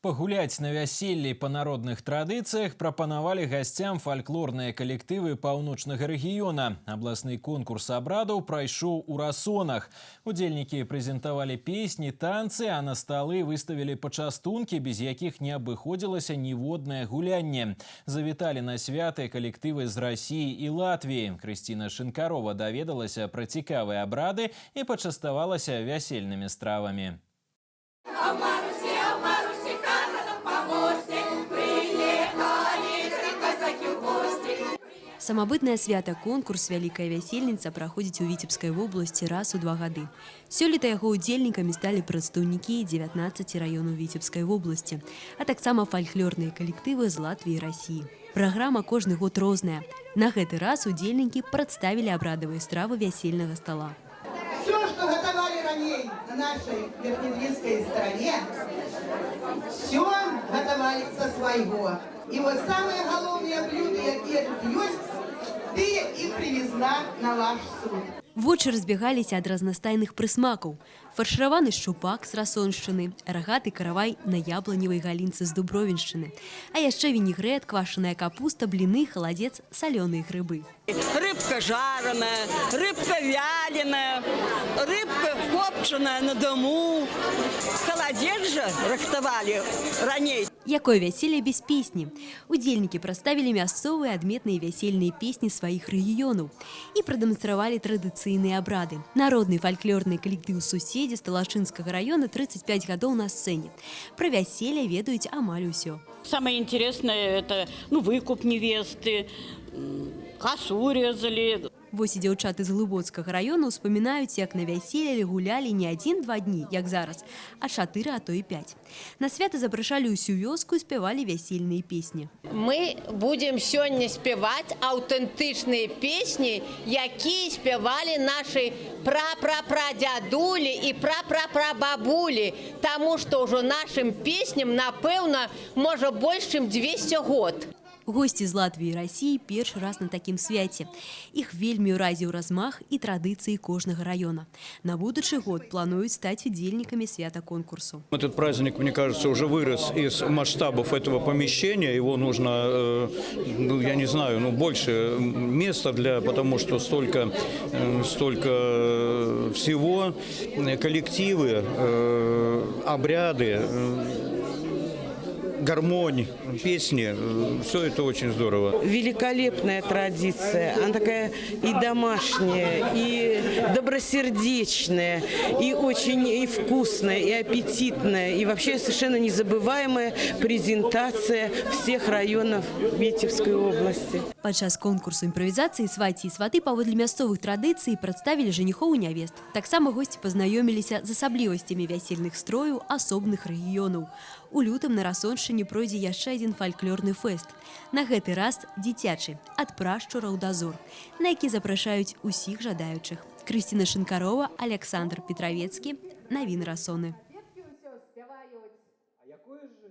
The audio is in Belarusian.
Пагуляць на вяселлі па народных традыцыях прапанавалі гасцям фальклорныя калектывы паўночнага рэгіёна. Абласны конкурс абрадаў прайшоў у Расонах. Удзельнікі прэзентавалі песні, танцы, а на сталы выставілі пачастункі, без якіх не абыходзілася ніводнае гулянне. Завіталі на святы калектывы з Расіі і Латвіі. Крысціна Шынкарова даведалася пра цікавыя абрады і пачаставалася вясельнымі стравамі. Самабытнае свята конкурс «Вялікая вясельніца» праходзіць у Віцебскай вобласці раз у 2 гады. Сёлета яго удзельнікамі сталі прадстаўнікі 19 раёнаў Віцебскай вобласці, а таксама фальклорныя калектывы з Латвіі і Расіі. Праграма кожны год розная. На гэты раз удзельнікі прадставілі абрадавыя стравы вясельнага стола. Все, что готовали ранее на нашей верхнедвинской стороне, все готовали со своего. И вот самые головные блюда, какие тут есть, ты их привезла на ваш суд. Вочы разбегаліся ад разнастайных прысмакаў. Фаршыраваны шчупак з Расоншчыны, рагаты каравай на ябланевай галінцы з Дубровіншчыны, а яшчэ вінегрэт, квашаная капуста, бліны, халадзец, салёныя грыбы. Рыбка жареная, рыбка вяленая, рыбка копченая на дому. Холодец же рыхтовали раней. Якое вяселле без песні. Удзельнікі прадставілі мясцовыя адметныя вясельныя песні сваіх рэгіёнаў і прадэманстравалі традыцыйныя абрады. Народны фальклорны калектыў суседзі Сталашынскага раёна 35 гадоў на сцэне. Пра вяселле ведаюць амаль усё. Самое интересное это выкуп невесты, косу резали. Вось і дзяўчаты з Глыбоцкага раёна ўспамінаюць, як на вяселле гулялі не 1-2 дні, як зараз, а 4, а то і 5. На свята запрашалі ўсю вёску і спявалі вясельныя песні. Мы будем сёння спяваць аўтэнтычныя песні, якія спявалі нашы пра-пра-пра-дзядулі і пра-пра-пра-бабулі, таму што ўжо нашым песням, напэўна, можа больш, чым 200 год. Госці з Латвіі і Расіі першы раз на такім свяце. Іх вельмі ўразіў размах і традыцыі кожнага раёна. На будучы год плануюць стаць удзельнікамі свята конкурсу. Этот праздник, мне кажется, уже вырос из масштабов этого помещения. Его нужно, я не знаю, больше места потому что столько всего, коллективы, обряды, гармонь, песни, все это очень здорово. Великолепная традиция, она такая и домашняя, и добросердечная, и очень вкусная, и аппетитная, и вообще совершенно незабываемая презентация всех районов Витебской области. Падчас конкурсу імправізацыі сваці і сваты паводле мясцовых традыцый прадставілі жаніхоў і нявест. Таксама госці пазнаёміліся з асаблівасцямі вясельных строяў асобных рэгіёнаў. У лютым на Расоншчыне пройдзе яшчэ адзін фальклорны фэст. На гэты раз дзіцячы, ад прашчураў да зор, на які запрашаюць усіх жадаючых. Крысціна Шынкарова, Александр Петравецкі. Навіны Расоны.